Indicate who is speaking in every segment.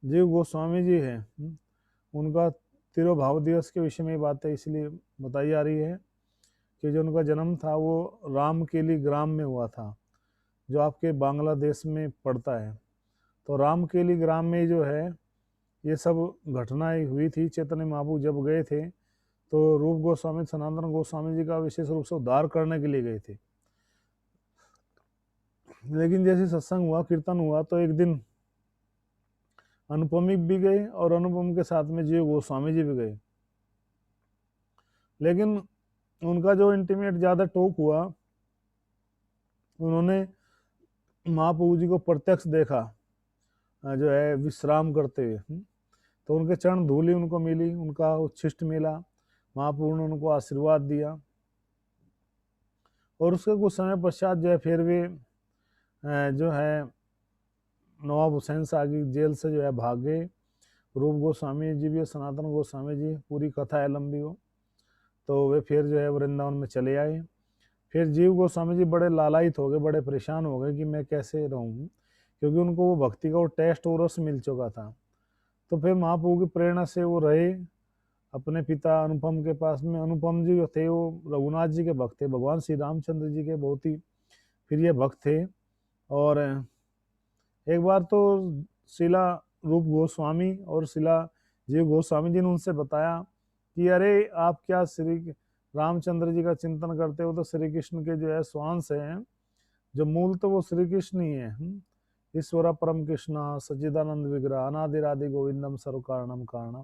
Speaker 1: जीव गोस्वामी जी हैं, उनका तिरुभाव दिवस के विषय में बात है, इसलिए बताई जा रही है कि जो उनका जन्म था वो रामकेली ग्राम में हुआ था, जो आपके बांग्लादेश में पड़ता है। तो रामकेली ग्राम में जो है ये सब घटनाएं हुई थी। चैतन्य महाप्रभु जब गए थे तो रूप गोस्वामी सनातन गोस्वामी जी का विशेष रूप से उद्धार करने के लिए गए थे। लेकिन जैसे सत्संग हुआ, कीर्तन हुआ, तो एक दिन अनुपमी भी गए और अनुपम के साथ में जीव गोस्वामी जी भी गए। लेकिन उनका जो इंटीमेट ज़्यादा टॉक हुआ, उन्होंने महाप्रभु जी को प्रत्यक्ष देखा जो है विश्राम करते हुए। तो उनके चरण धूलि उनको मिली, उनका उच्छिष्ट मिला, महाप्रभु ने उनको आशीर्वाद दिया। और उसके कुछ समय पश्चात जो है फिर वे जो है नवाब हुसैन सागी जेल से जो है भाग गए। रूप गोस्वामी जी भी, सनातन गोस्वामी जी, पूरी कथा है लंबी हो, तो वे फिर जो है वृंदावन में चले आए। फिर जीव गोस्वामी जी बड़े लालायित हो गए, बड़े परेशान हो गए कि मैं कैसे रहूं, क्योंकि उनको वो भक्ति का वो टेस्ट और रस मिल चुका था। तो फिर महाप्रभु की प्रेरणा से वो रहे अपने पिता अनुपम के पास में। अनुपम जी जो थे वो रघुनाथ जी के भक्त थे, भगवान श्री रामचंद्र जी के बहुत ही प्रिय भक्त थे। और एक बार तो शिला रूप गोस्वामी और शिला जीव गोस्वामी जी ने उनसे बताया कि अरे आप क्या श्री रामचंद्र जी का चिंतन करते हो, तो श्री कृष्ण के जो है स्वांश हैं, जो मूल तो वो श्री कृष्ण ही है। ईश्वर परम कृष्ण सच्चिदानंद विग्रह अनादिरादि गोविंदम सर्व कारणम कारणम,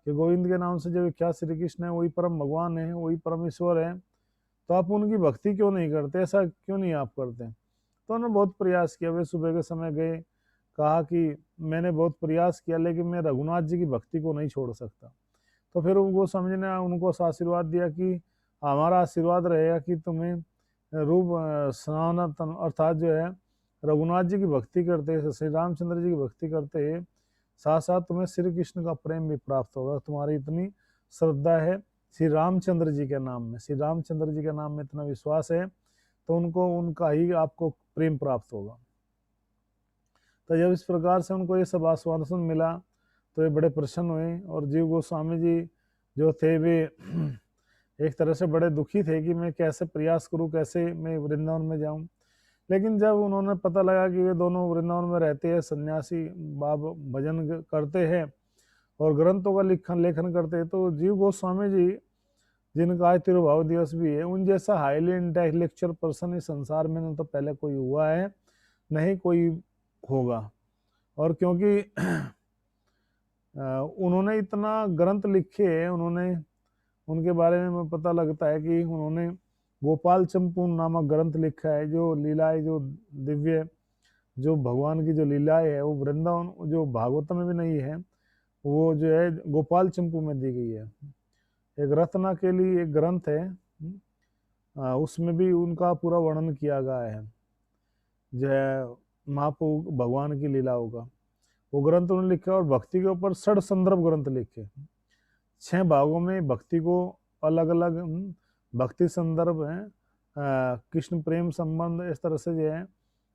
Speaker 1: कि गोविंद के नाम से जो विख्यात श्री कृष्ण है वही परम भगवान है, वही परम ईश्वर है। तो आप उनकी भक्ति क्यों नहीं करते, ऐसा क्यों नहीं आप करते। तो उन्होंने बहुत प्रयास किया। वे सुबह के समय गए, कहा कि मैंने बहुत प्रयास किया लेकिन मैं रघुनाथ जी की भक्ति को नहीं छोड़ सकता। तो फिर वो समझ ने उनको आशीर्वाद दिया कि हमारा आशीर्वाद रहेगा कि तुम्हें रूप सनातन अर्थात जो है रघुनाथ जी की भक्ति करते, श्री रामचंद्र जी की भक्ति करते साथ साथ तुम्हें श्री कृष्ण का प्रेम भी प्राप्त होगा। तुम्हारी इतनी श्रद्धा है श्री रामचंद्र जी के नाम में, श्री रामचंद्र जी के नाम में इतना विश्वास है, तो उनको उनका ही आपको प्रेम प्राप्त होगा। तो जब इस प्रकार से उनको ये सब आश्वासन मिला तो ये बड़े प्रसन्न हुए। और जीव गोस्वामी जी जो थे वे एक तरह से बड़े दुखी थे कि मैं कैसे प्रयास करूं, कैसे मैं वृंदावन में जाऊं। लेकिन जब उन्होंने पता लगा कि वे दोनों वृंदावन में रहते हैं, सन्यासी बाब भजन करते हैं और ग्रंथों का लेखन करते हैं, तो जीव गोस्वामी जी जिनका आज तिरुभाव दिवस भी है, उन जैसा हाईली इंटेलेक्चुअल पर्सन इस संसार में न तो पहले कोई हुआ है, नहीं कोई होगा। और क्योंकि उन्होंने इतना ग्रंथ लिखे हैं, उन्होंने उनके बारे में पता लगता है कि उन्होंने गोपाल चंपू नामक ग्रंथ लिखा है, जो लीलाएं जो दिव्य जो भगवान की जो लीलाएं है वो वृंदावन जो भागवत में भी नहीं है, वो जो है गोपाल चंपू में दी गई है। एक रत्ना के लिए एक ग्रंथ है, उसमें भी उनका पूरा वर्णन किया गया है जो है महाप्रभु भगवान की लीलाओं का। वो ग्रंथ उन्होंने लिखा और भक्ति के ऊपर 6 संदर्भ ग्रंथ लिखे, 6 भागों में भक्ति को अलग अलग भक्ति संदर्भ है, कृष्ण प्रेम संबंध, इस तरह से जो है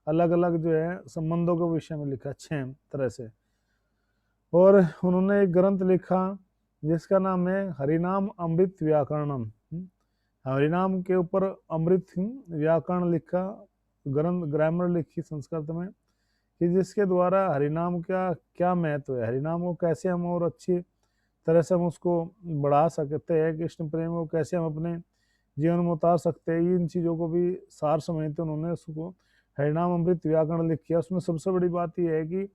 Speaker 1: अलग अलग जो है संबंधों के विषय में लिखा 6 तरह से। और उन्होंने एक ग्रंथ लिखा जिसका नाम है हरिनाम अमृत व्याकरणम। हरिनाम के ऊपर अमृत व्याकरण लिखा, ग्रंथ ग्रामर लिखी संस्कृत में, कि जिसके द्वारा हरिनाम का क्या महत्व है, हरिनाम को कैसे हम और अच्छी तरह से हम उसको बढ़ा सकते हैं, कृष्ण प्रेम को कैसे हम अपने जीवन में उतार सकते हैं, इन चीज़ों को भी सार समेत उन्होंने उसको हरिनाम अमृत व्याकरण लिख किया। उसमें सबसे बड़ी बात यह है कि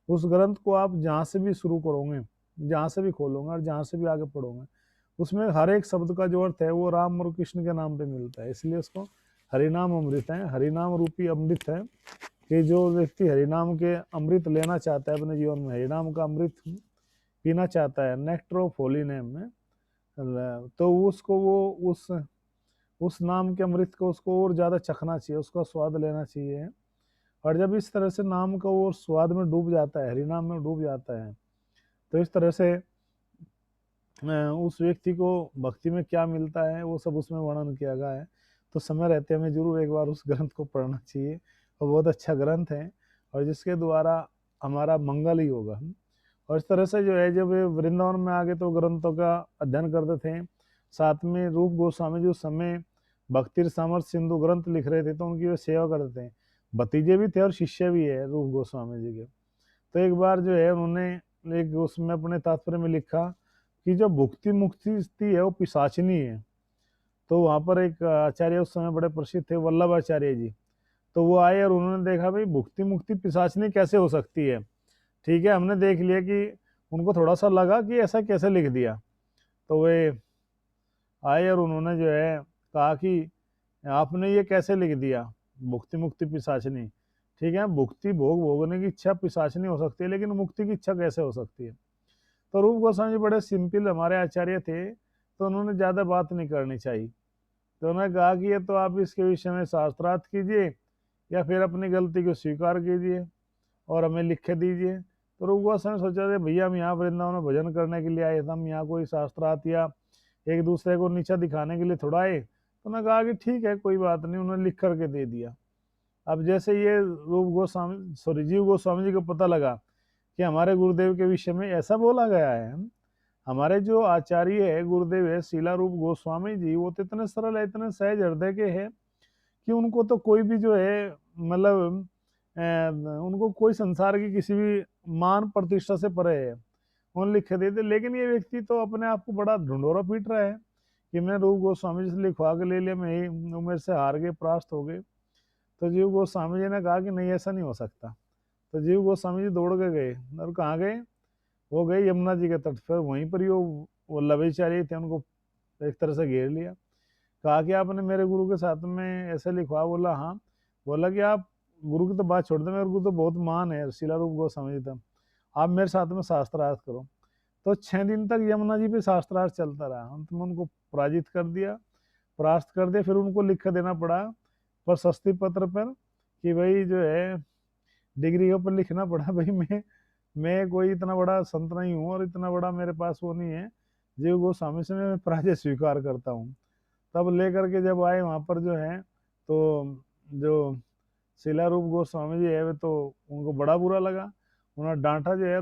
Speaker 1: उस ग्रंथ को आप जहाँ से भी शुरू करोगे, जहाँ से भी खोलोगे और जहाँ से भी आगे पढ़ोगे, उसमें हर एक शब्द का जो अर्थ है वो राम और कृष्ण के नाम पे मिलता है, इसलिए उसको हरिनाम अमृत है, हरिनाम रूपी अमृत है। कि जो व्यक्ति हरिनाम के अमृत लेना चाहता है अपने जीवन में, हरिनाम का अमृत पीना चाहता है, नेक्टर ऑफ होली नेम में, तो उसको वो उस नाम के अमृत को उसको और ज़्यादा चखना चाहिए, उसका स्वाद लेना चाहिए। और जब इस तरह से नाम का वो स्वाद में डूब जाता है, हरिनाम में डूब जाता है, तो इस तरह से उस व्यक्ति को भक्ति में क्या मिलता है वो सब उसमें वर्णन किया गया है। तो समय रहते हमें जरूर एक बार उस ग्रंथ को पढ़ना चाहिए, और बहुत अच्छा ग्रंथ है और जिसके द्वारा हमारा मंगल ही होगा। और इस तरह से जो है जब वे वृंदावन में आ गए तो ग्रंथों का अध्ययन करते थे। साथ में रूप गोस्वामी जो समय भक्ति सामर्थ सिंधु ग्रंथ लिख रहे थे तो उनकी वे सेवा करते थे। भतीजे भी थे और शिष्य भी है रूप गोस्वामी जी के। तो एक बार जो है उन्होंने एक उसमें अपने तात्पर्य में लिखा कि जो भुक्ति मुक्ति है वो पिशाचिनी है। तो वहां पर एक आचार्य उस समय बड़े प्रसिद्ध थे, वल्लभाचार्य जी। तो वो आए और उन्होंने देखा भाई भुक्ति मुक्ति पिशाचिनी कैसे हो सकती है। ठीक है, हमने देख लिया कि उनको थोड़ा सा लगा कि ऐसा कैसे लिख दिया। तो वे आए और उन्होंने जो है कहा कि आपने ये कैसे लिख दिया, भुक्ति मुक्ति पिशाचिनी। ठीक है, भुक्ति भोग भोगने की इच्छा पिशाचिनी हो सकती है, लेकिन मुक्ति की इच्छा कैसे हो सकती है। तो रूप गोस्वामी जी बड़े सिंपल हमारे आचार्य थे, तो उन्होंने ज्यादा बात नहीं करनी चाहिए। तो उन्होंने कहा कि ये तो आप इसके विषय में शास्त्रार्थ कीजिए या फिर अपनी गलती को स्वीकार कीजिए और हमें लिख के दीजिए। तो रूप गोस्वामी ने सोचा भैया हम यहाँ वृंदावन में भजन करने के लिए आए थे, हम यहाँ कोई शास्त्रार्थ या एक दूसरे को नीचा दिखाने के लिए थोड़ा आए। तो उन्होंने कहा कि ठीक है कोई बात नहीं, उन्होंने लिख करके दे दिया। अब जैसे ये रूप गोस्वामी जीव गोस्वामी जी को पता लगा कि हमारे गुरुदेव के विषय में ऐसा बोला गया है, हमारे जो आचार्य है गुरुदेव है शीला रूप गोस्वामी जी, वो तो इतने सरल है, इतने सहज हृदय के हैं कि उनको तो कोई भी जो है मतलब उनको कोई संसार की किसी भी मान प्रतिष्ठा से परे है, उन्होंने लिख देते। लेकिन ये व्यक्ति तो अपने आप को बड़ा ढुंढोरा पीट रहा है कि मैं रूप गोस्वामी जी से लिखवा के ले लिया, मैं वो मेरे से हार गए, परास्त हो गए। तो जीव गोस्वामी जी ने कहा कि नहीं ऐसा नहीं हो सकता। तो जीव गोस्वामी जी दौड़ के गए और कहाँ गए, वो गए यमुना जी के तट पर। वहीं पर ही वो वल्लभाचार्य थे, उनको एक तरह से घेर लिया। कहा कि आपने मेरे गुरु के साथ में ऐसे लिखवा। बोला हाँ। बोला कि आप गुरु की तो बात छोड़ दो, मेरे गुरु तो बहुत महान है, शीला रूप गोस्वामी जी था, आप मेरे साथ में शास्त्रार्थ करो। तो 6 दिन तक यमुना जी पे शास्त्रार्थ चलता रहा, अंत में उनको पराजित कर दिया, परास्त कर दिया। फिर उनको लिख देना पड़ा प्रशस्ति पत्र पर कि भाई जो है डिग्री के ऊपर लिखना पड़ा भाई मैं कोई इतना बड़ा संत नहीं हूँ और इतना बड़ा मेरे पास वो नहीं है, जीव गोस्वामी से मैं पराजय स्वीकार करता हूँ। तब लेकर के जब आए वहां पर जो है तो जो शीला रूप गोस्वामी जी है वे तो उनको बड़ा बुरा लगा। उन्होंने डांटा जो है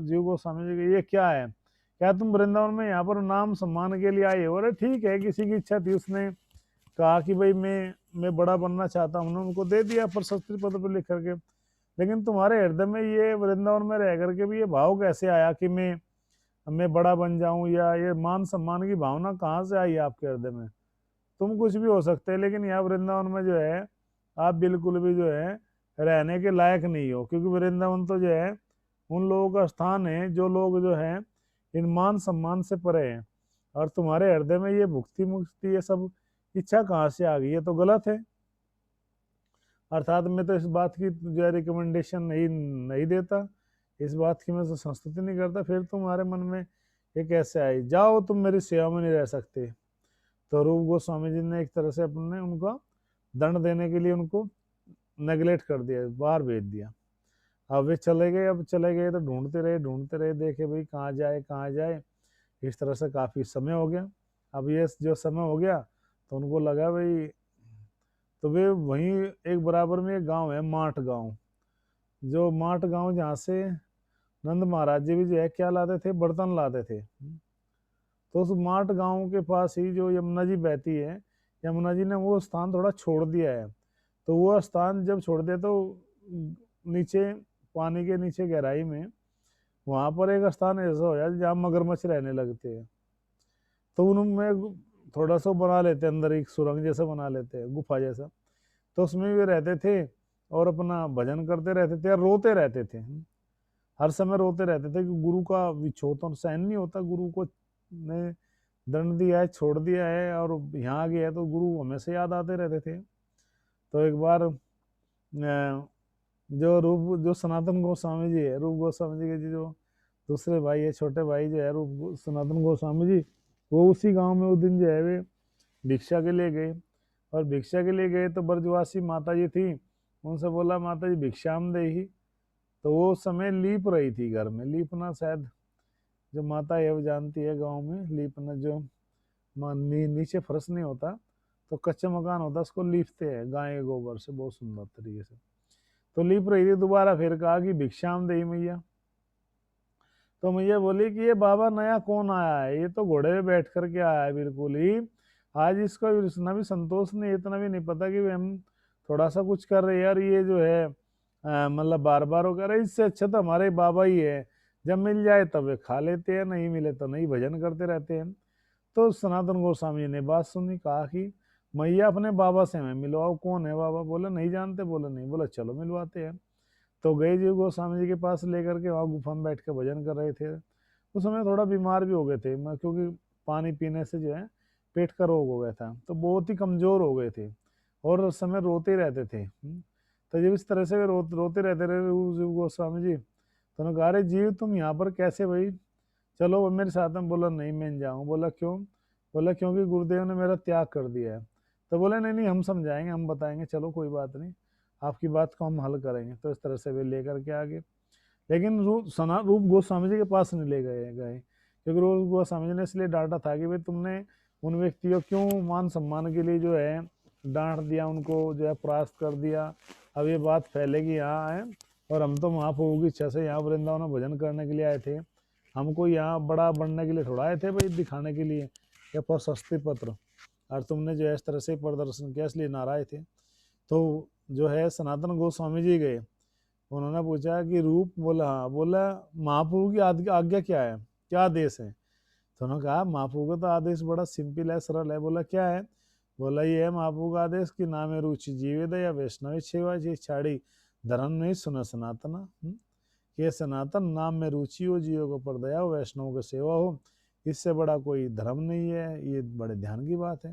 Speaker 1: जीव गोस्वामी जी को, ये क्या है, क्या तुम वृंदावन में यहाँ पर नाम सम्मान के लिए आए हो। अरे ठीक है, किसी की इच्छा थी, उसने कहा कि भाई मैं बड़ा बनना चाहता हूँ, उनको दे दिया प्रशस्ति पत्र पर लिख करके। लेकिन तुम्हारे हृदय में ये वृंदावन में रह करके भी ये भाव कैसे आया कि मैं बड़ा बन जाऊं, या ये मान सम्मान की भावना कहाँ से आई आपके हृदय में। तुम कुछ भी हो सकते हैं, लेकिन यहाँ वृंदावन में जो है आप बिल्कुल भी जो है रहने के लायक नहीं हो, क्योंकि वृंदावन तो जो है उन लोगों का स्थान है जो लोग जो है इन मान सम्मान से परे हैं। और तुम्हारे हृदय में ये भुक्ति मुक्ति ये सब इच्छा कहाँ से आ गई, ये तो गलत है। अर्थात मैं तो इस बात की जो है रिकमेंडेशन नहीं नहीं देता, इस बात की मैं तो संस्तुति नहीं करता। फिर तुम्हारे मन में ये कैसे आई, जाओ तुम मेरी सेवा में नहीं रह सकते। तो रूप गोस्वामी जी ने एक तरह से अपने उनका दंड देने के लिए उनको नेगलेक्ट कर दिया, बाहर भेज दिया। अब वे चले गए, अब चले गए तो ढूंढते रहे, देखे भाई कहाँ जाए कहाँ जाए। इस तरह से काफी समय हो गया। अब ये जो समय हो गया तो उनको लगा भाई, तो वे वहीं एक बराबर में एक गांव है माठ गांव, जो माठ गांव जहाँ से नंद महाराज जी भी जो है क्या लाते थे, बर्तन लाते थे। तो उस माठ गांव के पास ही जो यमुना जी बहती है, यमुना जी ने वो स्थान थोड़ा छोड़ दिया है। तो वो स्थान जब छोड़ दिया तो नीचे पानी के नीचे गहराई में वहां पर एक स्थान ऐसा हो जाए जहाँ मगरमच्छ रहने लगते हैं। तो उनमें थोड़ा सा बना लेते हैं, अंदर एक सुरंग जैसा बना लेते हैं, गुफा जैसा। तो उसमें वे रहते थे और अपना भजन करते रहते थे और रोते रहते थे, हर समय रोते रहते थे कि गुरु का विछोह तो सहन नहीं होता, गुरु को ने दंड दिया है, छोड़ दिया है और यहाँ आ गया है, तो गुरु हमेशा याद आते रहते थे। तो एक बार जो सनातन गोस्वामी जी है, रूप गोस्वामी जी के जो दूसरे भाई है, छोटे भाई जो है सनातन गोस्वामी जी, वो उसी गांव में उस दिन जो है वे भिक्षा के लिए गए। और भिक्षा के लिए गए तो ब्रजवासी माता जी थी, उनसे बोला माता जी भिक्षाम दे ही। तो वो उस समय लीप रही थी घर में, लीपना शायद जो माता है वो जानती है, गांव में लीपना जो नीचे फर्श नहीं होता तो कच्चा मकान होता, उसको लीपते हैं गाय के गोबर से बहुत सुंदर तरीके से। तो लीप रही थी, दोबारा फिर कहा कि भिक्षाम दे मैया। तो मैया बोली कि ये बाबा नया कौन आया है, ये तो घोड़े पे बैठ करके आया है बिल्कुल ही, आज इसको इतना भी संतोष नहीं, इतना भी नहीं पता कि हम थोड़ा सा कुछ कर रहे हैं यार, ये जो है मतलब बार बार वो कह रहे, इससे अच्छा तो हमारे बाबा ही है, जब मिल जाए तब वे खा लेते हैं, नहीं मिले तो नहीं, भजन करते रहते हैं। तो सनातन गोस्वामी जी ने बात सुनी, कहा कि मैया अपने बाबा से हमें मिलवाओ, कौन है बाबा? बोले नहीं जानते। बोले नहीं। बोला चलो मिलवाते हैं। तो गए जी गोस्वामी जी के पास लेकर के, वहाँ गुफा में बैठ के भजन कर रहे थे। उस समय थोड़ा बीमार भी हो गए थे, क्योंकि पानी पीने से जो है पेट का रोग हो गया था, तो बहुत ही कमजोर हो गए थे और उस समय रोते रहते थे। तो जब इस तरह से वे रोते रहते रहे जीव गोस्वामी जी, तो उन्होंने कहा, अरे जीव तुम यहाँ पर कैसे भाई, चलो वो मेरे साथ में। बोला नहीं मैं जाऊँ। बोला क्यों? बोला क्योंकि गुरुदेव ने मेरा त्याग कर दिया है। तो बोले नहीं नहीं, हम समझाएंगे, हम बताएंगे, चलो कोई बात नहीं, आपकी बात को हम हल करेंगे। तो इस तरह से वे लेकर के आगे, लेकिन रूप गोस्वामी जी के पास नहीं ले गए, क्योंकि रूप गोस्वामी जी ने इसलिए डांटा था कि भाई तुमने उन व्यक्तियों क्यों मान सम्मान के लिए जो है डांट दिया, उनको जो है परास्त कर दिया, अब ये बात फैलेगी यहाँ है, और हम तो महाप्रभु की इच्छा से यहाँ वृंदावन में भजन करने के लिए आए थे, हमको यहाँ बड़ा बनने के लिए थोड़ा आए थे भाई, दिखाने के लिए या प्रशस्ति पत्र, और तुमने जो है इस तरह से प्रदर्शन किया, इसलिए नाराज थे। तो जो है सनातन गोस्वामी जी गए, उन्होंने पूछा कि रूप? बोला हाँ। बोला महाप्रभु की आज्ञा क्या है, क्या आदेश है? तो उन्होंने कहा महाप्रभु का तो आदेश बड़ा सिंपल है, सरल है। बोला क्या है? बोला ये है महाप्रभु का आदेश कि नाम है रुचि जीवित या वैष्णवी सेवा जी छाड़ी धर्म नहीं सुना सनातना। ये सनातन नाम में रुचि हो, जीवों को पर दया हो, वैष्णव की सेवा हो, इससे बड़ा कोई धर्म नहीं है, ये बड़े ध्यान की बात है।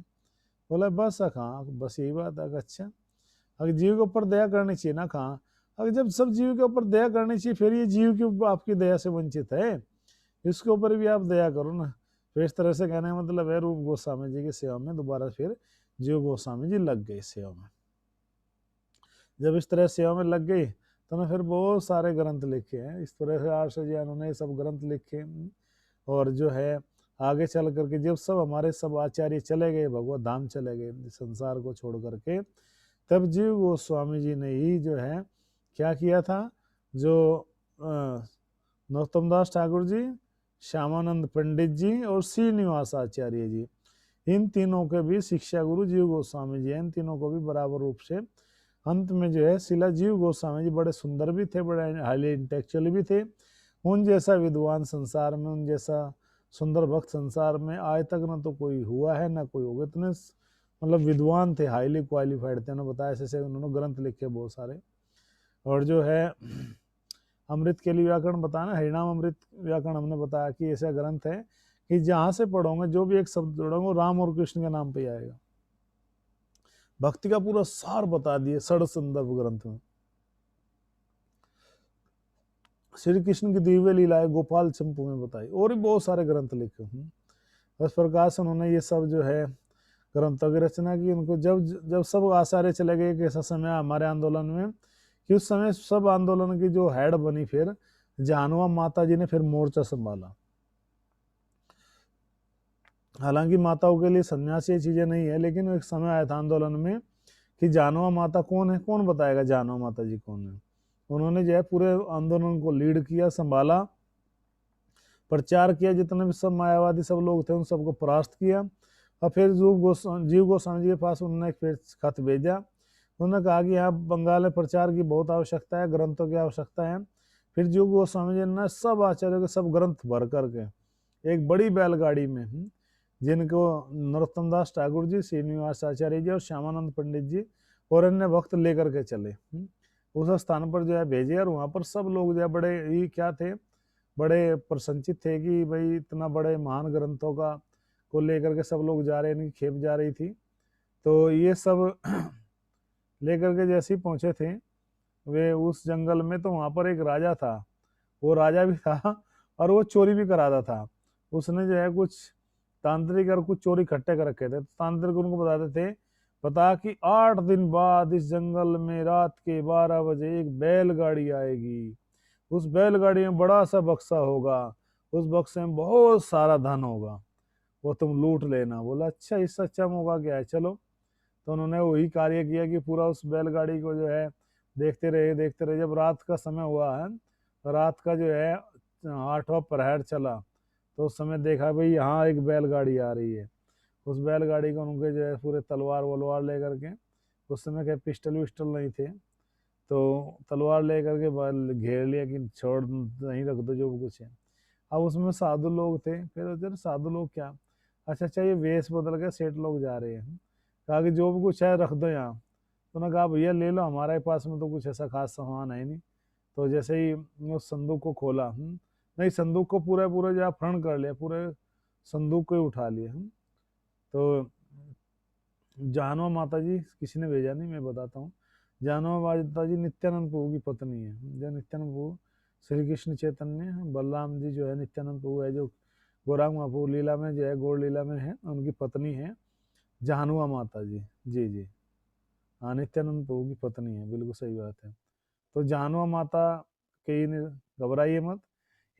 Speaker 1: बोला बस कहाँ, बस यही बात है। अच्छा, अगर जीव के ऊपर दया करनी चाहिए ना, कहाँ? अगर जब सब जीव के ऊपर दया करनी चाहिए, फिर ये जीव क्यों आपकी दया से वंचित है, इसके ऊपर भी आप दया करो ना। तो इस तरह से कहने का मतलब है, रूप गोस्वामी जी की सेवा में दोबारा फिर जीव गोस्वामी जी लग गए सेवा में। जब इस तरह सेवा में लग गई तो ना फिर बहुत सारे ग्रंथ लिखे हैं, इस तरह से आर्ष जी उन्होंने सब ग्रंथ लिखे। और जो है आगे चल करके जब सब हमारे सब आचार्य चले गए, भगवत धाम चले गए संसार को छोड़ करके, तब जीव गोस्वामी जी ने ही जो है क्या किया था, जो नरोत्तम दास ठाकुर जी, श्यामानंद पंडित जी और श्रीनिवास आचार्य जी, इन तीनों के भी शिक्षा गुरु जीव गोस्वामी जी हैं। इन तीनों को भी बराबर रूप से अंत में जो है शिला जीव गोस्वामी जी बड़े सुंदर भी थे, बड़े हाईली इंटेलेक्चुअल भी थे। उन जैसा विद्वान संसार में, उन जैसा सुंदर भक्त संसार में आज तक ना तो कोई हुआ है ना कोई होगा। इतने मतलब विद्वान थे, हाईली क्वालिफाइड थे। उन्होंने बताया ऐसे उन्होंने ग्रंथ लिखे बहुत सारे। और जो है अमृत के लिए व्याकरण बताया ना, हरिनाम अमृत व्याकरण हमने बताया कि ऐसा ग्रंथ है कि जहां से पढ़ोगे जो भी एक शब्द जोड़ोगे राम और कृष्ण के नाम पे आएगा। भक्ति का पूरा सार बता दिए षड संदर्भ ग्रंथ में। श्री कृष्ण की दिव्य लीलाएं गोपाल चंपू में बताई, और भी बहुत सारे ग्रंथ लिखे। इस प्रकार से उन्होंने ये सब जो है ग्रंथों की रचना की। उनको जब जब सब आचार्य चले गए, एक ऐसा समय हमारे आंदोलन में कि उस समय सब आंदोलन की जो हेड बनी फिर जानवा माता जी ने फिर मोर्चा संभाला। हालांकि माताओं के लिए सन्यासी चीजें नहीं है, लेकिन एक समय आया था आंदोलन में कि जानवा माता कौन है, कौन बताएगा जानवा माता जी कौन है। उन्होंने जो है पूरे आंदोलन को लीड किया, संभाला, प्रचार किया, जितने भी सब मायावादी सब लोग थे उन सबको परास्त किया। और फिर जीव गोस्वामी जी के पास उन्होंने फिर खत भेजा। उन्होंने कहा कि यहाँ बंगाल में प्रचार की बहुत आवश्यकता है, ग्रंथों की आवश्यकता है। फिर जीव गोस्वामी जी ने सब आचार्यों के सब ग्रंथ भर करके एक बड़ी बैलगाड़ी में, जिनको नरोत्तम दास ठाकुर जी, श्रीनिवास आचार्य जी और श्यामानंद पंडित जी और अन्य भक्त लेकर के चले, उस स्थान पर जो है भेजे। और वहाँ पर सब लोग जो है बड़े ही क्या थे, बड़े प्रसन्नचित थे कि भाई इतना बड़े महान ग्रंथों का को लेकर के सब लोग जा रहे हैं, इनकी खेप जा रही थी। तो ये सब लेकर के जैसे ही पहुंचे थे वे उस जंगल में, तो वहां पर एक राजा था, वो राजा भी था और वो चोरी भी कराता था। उसने जो है कुछ तांत्रिक और कुछ चोरी इकट्ठे कर रखे थे। तो तांत्रिक उनको बताते थे, बता कि 8 दिन बाद इस जंगल में रात के 12 बजे एक बैलगाड़ी आएगी, उस बैलगाड़ी में बड़ा सा बक्सा होगा, उस बक्से में बहुत सारा धन होगा, वो तुम लूट लेना। बोला अच्छा, इससे अच्छा मौका क्या है, चलो। तो उन्होंने वही कार्य किया कि पूरा उस बैलगाड़ी को जो है देखते रहे। जब रात का समय हुआ है, तो रात का जो है 8वां प्रहर चला तो उस समय देखा भाई यहाँ एक बैलगाड़ी आ रही है। उस बैलगाड़ी को उनके जो है पूरे तलवार वलवार लेकर के, उस समय के पिस्टल विस्टल नहीं थे, तो तलवार लेकर के घेर लिया कि छोड़ नहीं, रख दो जो कुछ है। अब उसमें साधु लोग थे, फिर उधर साधु लोग क्या, अच्छा ये वेश बदल के सेठ लोग जा रहे हैं, कहा कि जो भी कुछ है रख दो यहाँ। तो उन्होंने कहा भैया ले लो, हमारे पास में तो कुछ ऐसा खास सामान है नहीं। तो जैसे ही उस संदूक को खोला, नहीं संदूक को पूरा पूरा जो अपहरण कर लिया, पूरे संदूक को ही उठा लिया। तो जानवा माता जी किसी ने भेजा नहीं, मैं बताता हूँ। जानवा माता जी नित्यानंद प्रभु की पत्नी है। जो नित्यानंद प्रभु श्री कृष्ण चैतन्य बलराम जी जो है नित्यानंद प्रभु है, जो गौरांग महाप्रभु लीला में जो है गौड़ लीला में है, उनकी पत्नी है जानवा माता जी। जी जी हाँ, नित्यानंद प्रभु की पत्नी है, बिल्कुल सही बात है। तो जानवा माता कहीं घबराइए मत,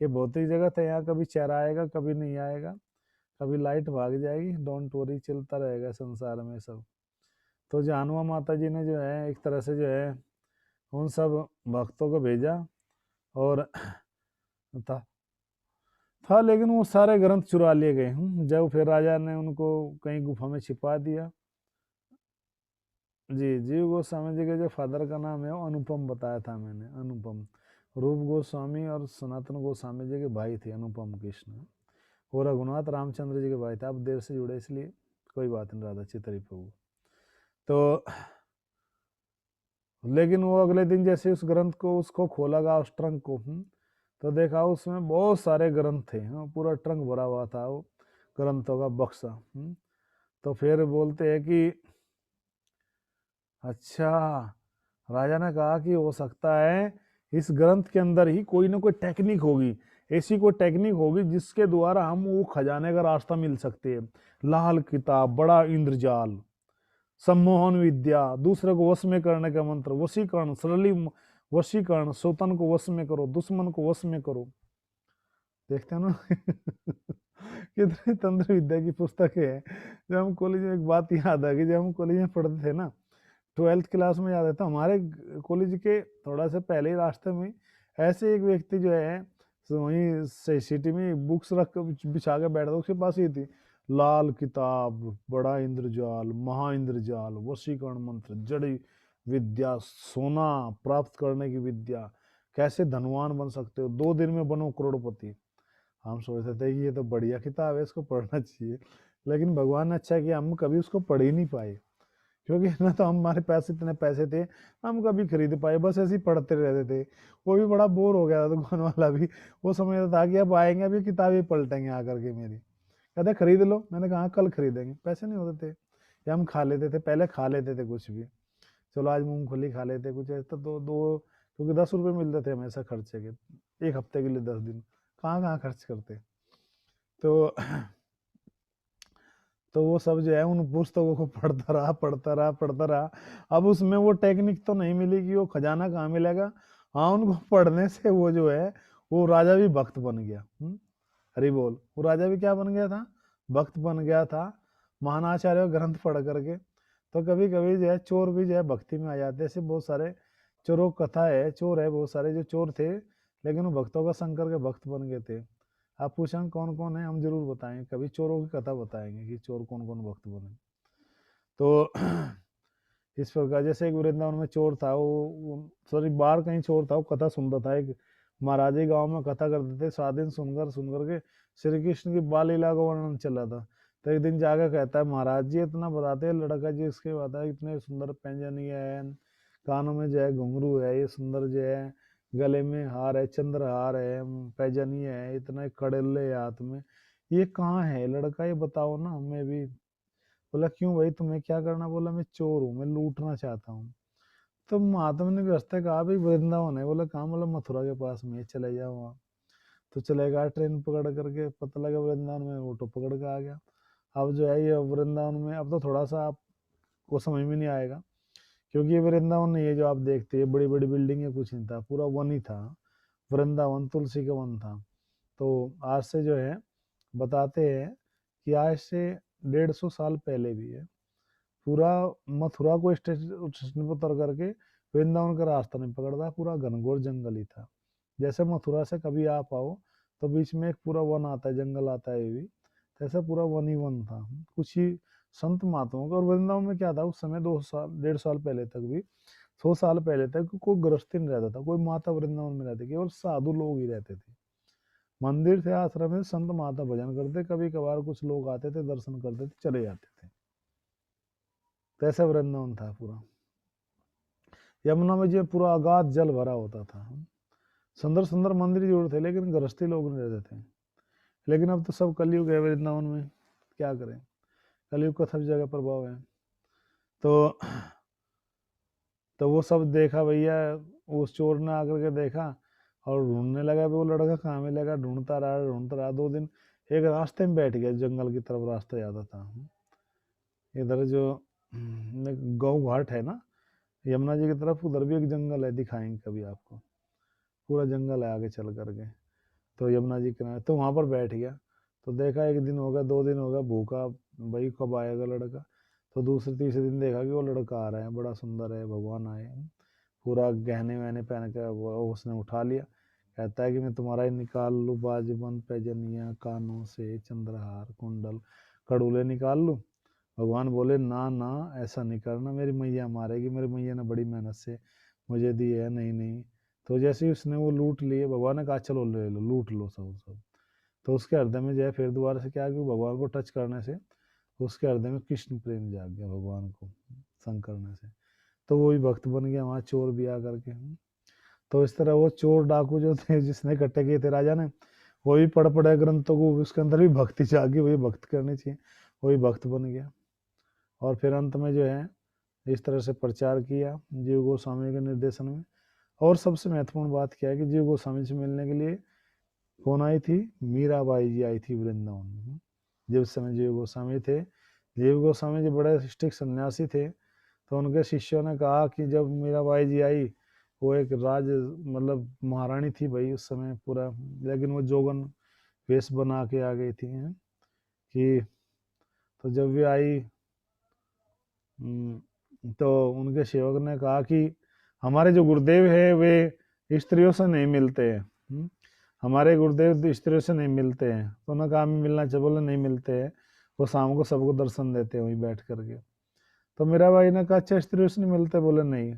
Speaker 1: ये भौतिक जगत है, यहाँ कभी चेहरा आएगा कभी नहीं आएगा, कभी लाइट भाग जाएगी, डोंट वरी, चलता रहेगा संसार में सब। तो जानवा माता जी ने जो है एक तरह से जो है उन सब भक्तों को भेजा, और था लेकिन वो सारे ग्रंथ चुरा लिए गए। जब फिर राजा ने उनको कहीं गुफा में छिपा दिया। जी, जीव गोस्वामी जी के जो फादर का नाम है वो अनुपम बताया था मैंने, अनुपम। रूप गोस्वामी और सनातन गोस्वामी जी के भाई थे अनुपम कृष्ण, वो रघुनाथ रामचंद्र जी के भाई थे। आप देर से जुड़े इसलिए कोई बात नहीं, राधा चितरी प्रभु। तो लेकिन वो अगले दिन जैसे उस ग्रंथ को उसको खोला गया, उस ट्रंक को, तो देखा उसमें बहुत सारे ग्रंथ थे। पूरा ट्रंक भरा हुआ था वो ग्रंथों का बक्सा। तो फिर बोलते हैं कि अच्छा, राजा ने कहा कि हो सकता है इस ग्रंथ के अंदर ही कोई ना कोई टेक्निक होगी, ऐसी कोई टेक्निक होगी जिसके द्वारा हम वो खजाने का रास्ता मिल सकते हैं। लाल किताब, बड़ा इंद्रजाल, सम्मोहन विद्या, दूसरे को वश में करने का मंत्र, वशीकरण, सरली वशीकरण, सोतन को वश में करो, दुश्मन को वश में करो। देखते हैं ना कितनी तंत्र विद्या की पुस्तक है। जब हम कॉलेज में, एक बात याद आ गई, जब हम कॉलेज में पढ़ते थे ना, 12th क्लास में याद है, तो हमारे कॉलेज के थोड़ा सा पहले ही रास्ते में ऐसे एक व्यक्ति जो है वहीं सिटी में बुक्स रख बिछा के बैठा था, उसके पास ही थी लाल किताब, बड़ा इंद्रजाल, महा इंद्रजाल, वशीकरण मंत्र, जड़ी विद्या, सोना प्राप्त करने की विद्या, कैसे धनवान बन सकते हो, 2 दिन में बनो करोड़पति। हम सोचते थे कि ये तो बढ़िया किताब है, इसको पढ़ना चाहिए, लेकिन भगवान ने अच्छा किया हम कभी उसको पढ़ ही नहीं पाए, क्योंकि ना तो हमारे पास इतने पैसे थे हम कभी खरीद पाए, बस ऐसे ही पढ़ते रहते थे। वो भी बड़ा बोर हो गया था, दुकान वाला भी वो समझता था कि अब आएंगे अभी किताबें पलटेंगे आकर के मेरी, कहते खरीद लो। मैंने कहा कल खरीदेंगे, पैसे नहीं होते थे, या हम खा लेते थे, पहले खा लेते थे कुछ भी, चलो आज मूंगफली खा लेते कुछ ऐसा, दो दो, क्योंकि 10 रुपये मिलते थे हमेशा खर्चे के, एक हफ्ते के लिए 10 दिन, कहाँ कहाँ खर्च करते। तो तो वो सब जो है उन पुस्तकों को पढ़ता रहा पढ़ता रहा पढ़ता रहा। अब उसमें वो टेक्निक तो नहीं मिली कि वो खजाना कहाँ मिलेगा, हाँ उनको पढ़ने से वो जो है वो राजा भी भक्त बन गया। हरि बोल, वो राजा भी क्या बन गया था, भक्त बन गया था, महानाचार्य ग्रंथ पढ़ करके। तो कभी कभी जो है चोर भी जो है भक्ति में आ जाते हैं, ऐसे बहुत सारे चोरों कथा है, चोर है बहुत सारे जो चोर थे लेकिन वो भक्तों का संग करके भक्त बन गए थे। आप पूछेंगे कौन कौन है, हम जरूर बताएंगे, कभी चोरों की कथा बताएंगे कि चोर कौन कौन भक्त बने। तो इस प्रकार जैसे एक वृंदावन में चोर था, वो सॉरी बाहर कहीं चोर था, वो कथा सुनता था, एक महाराज जी गाँव में कथा करते थे, 7 दिन सुनकर सुनकर के श्री कृष्ण की बाल लीला का वर्णन चला था। तो एक दिन जाकर कहता है महाराज जी इतना बताते हैं, लड़का जी इसके बताया इतने सुंदर पैंजनी है, कानों में जो है घुंघरू है, ये सुंदर जो है गले में हार है, चंद्रहार है, पैजनी है, इतने कड़ेले हाथ में, ये कहाँ है लड़का, ये बताओ ना मैं भी। बोला क्यों भाई तुम्हें क्या करना, बोला मैं चोर हूँ, मैं लूटना चाहता हूँ। तो महात्मा ने भी हंसते कहा भाई वृंदावन है, बोला कहाँ, बोला मथुरा के पास में, चले जाओ वहाँ। तो चले गया ट्रेन पकड़ करके, पता लगा वृंदावन में, ऑटो पकड़ के आ गया। अब जो है ये वृंदावन में अब तो थोड़ा सा आपको समझ में नहीं आएगा, क्योंकि ये वृंदावन नहीं है जो आप देखते हैं, बड़ी बड़ी बिल्डिंग है कुछ नहीं था, पूरा वन ही था, वृंदावन तुलसी का वन था। तो आज से जो है बताते हैं कि आज से 150 साल पहले भी है, पूरा मथुरा को स्टेशन पर उतर करके वृंदावन का रास्ता नहीं पकड़ता, पूरा घनघोर जंगल ही था। जैसे मथुरा से कभी आप आओ तो बीच में एक पूरा वन आता है, जंगल आता है ये भी, तो ऐसा पूरा वन ही वन था। कुछ ही संत महात्माओं का। और वृंदावन में क्या था उस समय, 2 साल 1.5 साल पहले तक भी, 100 साल पहले तक कोई गृहस्थी नहीं रहता था, कोई माता वृंदावन में रहती, केवल साधु लोग ही रहते थे। मंदिर थे, आश्रम में संत महात्मा भजन करते, कभी कभार कुछ लोग आते थे, दर्शन करते थे, चले जाते थे। तो ऐसा वृंदावन था पूरा। यमुना में जो पूरा अगाध जल भरा होता था। सुंदर सुंदर मंदिर जरूर थे, लेकिन गृहस्थी लोग नहीं रहते थे। लेकिन अब तो सब कलयुग है वृंदावन में, क्या करें, कलयुग का सब जगह प्रभाव है। तो वो सब देखा भैया, उस चोर ने आकर के देखा और ढूंढने लगा, वो लड़का कहाँ मिलेगा, ढूंढता रहा 2 दिन। एक रास्ते में बैठ गया, जंगल की तरफ रास्ता जाता था। इधर जो गौ घाट है ना यमुना जी की तरफ, उधर भी एक जंगल है, दिखाएंगे कभी आपको, पूरा जंगल है आगे चल करके। तो यमुना जी किनारे, तो वहां पर बैठ गया। तो देखा 1 दिन हो गया, 2 दिन हो गया, भूखा, भाई कब आएगा लड़का। तो दूसरे तीसरे दिन देखा कि वो लड़का आ रहा है, बड़ा सुंदर है, भगवान आए, पूरा गहने वहने पहन के वो उसने उठा लिया। कहता है कि मैं तुम्हारा ही निकाल लूँ, बाजबंद पैजनिया, कानों से चंद्रहार, कुंडल, कड़ूले निकाल लूँ। भगवान बोले ना ना, ऐसा नहीं करना, मेरी मैया मारेगी, मेरी मैया ने बड़ी मेहनत से मुझे दी है। नहीं नहीं। तो जैसे ही उसने वो लूट लिए, भगवान ने कहा चलो ले लो, लूट लो सब सब। तो उसके हृदय में जो है फिर दोबारा से क्या, कि भगवान को टच करने से उसके हृदय में कृष्ण प्रेम जाग गया, भगवान को संग करने से। तो वो भी भक्त बन गया, वहाँ चोर भी आ करके। तो इस तरह वो चोर डाकू जो थे, जिसने इकट्ठे किए थे राजा ने, वो भी पढ़ पढ़े ग्रंथों को, उसके अंदर भी भक्ति जागी, वही भक्त करनी चाहिए, वही भक्त बन गया। और फिर अंत में जो है इस तरह से प्रचार किया जीव गोस्वामी के निर्देशन में। और सबसे महत्वपूर्ण बात क्या है कि जीव गोस्वामी से मिलने के लिए कौन आई थी, मीराबाई जी आई थी वृंदावन में। जब समय जीव गोस्वामी थे, जीव गोस्वामी जी बड़े स्ट्रिक्ट सन्यासी थे, तो उनके शिष्यों ने कहा कि जब मीराबाई जी आई, वो एक राज मतलब महारानी थी भाई उस समय पूरा, लेकिन वो जोगन वेश बना के आ गई थी कि, तो जब वे आई तो उनके सेवक ने कहा कि हमारे जो गुरुदेव है वे स्त्रियों से नहीं मिलते हैं, हमारे गुरुदेव स्त्रियों से नहीं मिलते हैं। तो उन्होंने कहा हमें मिलना चाहिए, बोले नहीं मिलते हैं, वो शाम को सबको दर्शन देते हैं वहीं बैठ करके। तो मेरा भाई ने कहा अच्छा स्त्रियों से नहीं मिलते, बोले नहीं।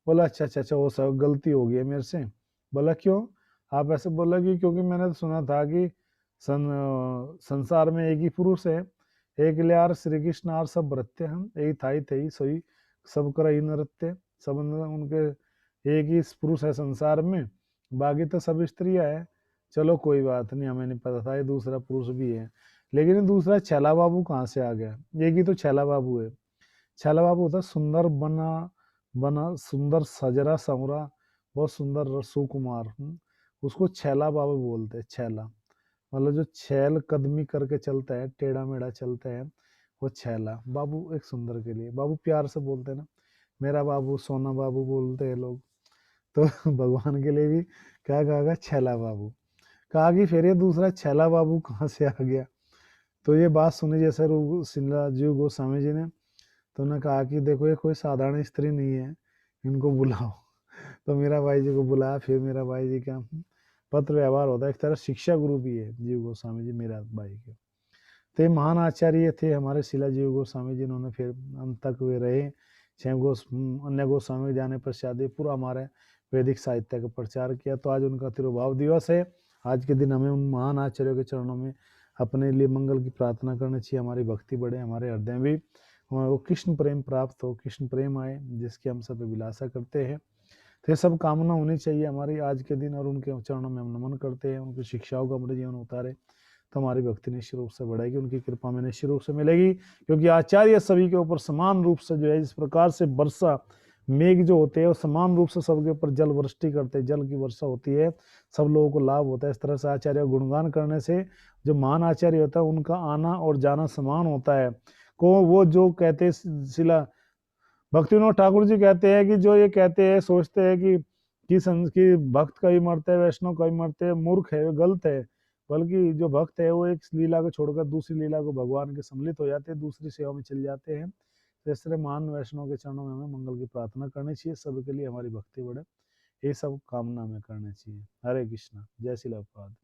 Speaker 1: बोला अच्छा अच्छा अच्छा, वो सब गलती हो गई है मेरे से। बोला क्यों आप ऐसे, बोला कि क्योंकि मैंने तो सुना था कि संसार में एक ही पुरुष है, एक लियार श्री कृष्ण आर सब भृत्य हम, एक थाई थे सोई सब कर ही नृत्य, सब उनके एक ही पुरुष है संसार में, बाकी तो सब स्त्रियां है। चलो कोई बात नहीं, हमें नहीं पता था ये दूसरा पुरुष भी है। लेकिन दूसरा छैला बाबू कहाँ से आ गया, एक ही तो छैला बाबू है। छैला बाबू होता सुंदर बना बना, सुंदर सजरा संवरा, बहुत सुंदर सुकुमार, उसको छैला बाबू बोलते हैं। छैला मतलब जो छैल कदमी करके चलता है, टेढ़ा मेढ़ा चलता है, वो छैला बाबू। एक सुंदर के लिए बाबू प्यार से बोलते हैं ना, मेरा बाबू, सोना बाबू बोलते हैं लोग। तो भगवान के लिए भी क्या कहा गया, छैला बाबू। कहा कि फिर ये दूसरा छैला बाबू कहाँ से आ गया। तो ये बात सुनी जैसे शिला जीव गोस्वामी जी ने, तो उन्होंने कहा कि देखो ये कोई साधारण स्त्री नहीं है, इनको बुलाओ। तो मीरा बाई जी को बुलाया। फिर मीरा बाई जी का पत्र व्यवहार होता है, एक तरह शिक्षा गुरु भी है जीव गोस्वामी जी मीरा बाई के। तो ये महान आचार्य थे हमारे शिला जीव गोस्वामी जी, इन्होंने फिर अंत तक वे रहे। अन्य गोस्वामी जाने पश्चात पूरा हमारे वैदिक साहित्य का प्रचार किया। तो आज उनका तिरुभाव दिवस है। आज के दिन हमें उन महान आचार्यों के चरणों में अपने लिए मंगल की प्रार्थना करनी चाहिए, हमारी भक्ति बढ़े, हमारे हृदय में भी हमारे को कृष्ण प्रेम प्राप्त हो, कृष्ण प्रेम आए जिसकी हम सब अभिलाषा करते हैं। तो ये सब कामना होनी चाहिए हमारी आज के दिन, और उनके चरणों में हम नमन करते हैं। उनकी शिक्षाओं को हमारे जीवन उतारे तो हमारी भक्ति निश्चित रूप से बढ़ेगी, उनकी कृपा में निश्चित रूप से मिलेगी। क्योंकि आचार्य सभी के ऊपर समान रूप से जो है, जिस प्रकार से वर्षा मेघ जो होते हैं वो समान रूप से सबके ऊपर जल वृष्टि करते हैं, जल की वर्षा होती है, सब लोगों को लाभ होता है। इस तरह से आचार्य गुणगान करने से जो महान आचार्य होता है उनका आना और जाना समान होता है। को वो जो कहते हैं शिला भक्ति विनोद ठाकुर जी कहते हैं कि जो ये कहते हैं सोचते हैं कि भक्त कभी मरते हैं, वैष्णव कभी मरते हैं, मूर्ख है, गलत है। बल्कि जो भक्त है वो एक लीला को छोड़कर दूसरी लीला को भगवान के सम्मिलित हो जाते हैं, दूसरी सेवा में चल जाते हैं। तो इस तरह महान वैष्णव के चरणों में हमें मंगल की प्रार्थना करनी चाहिए, सबके लिए हमारी भक्ति बढ़े, ये सब कामना हमें करनी चाहिए। हरे कृष्णा, जय श्रील प्रभुपाद।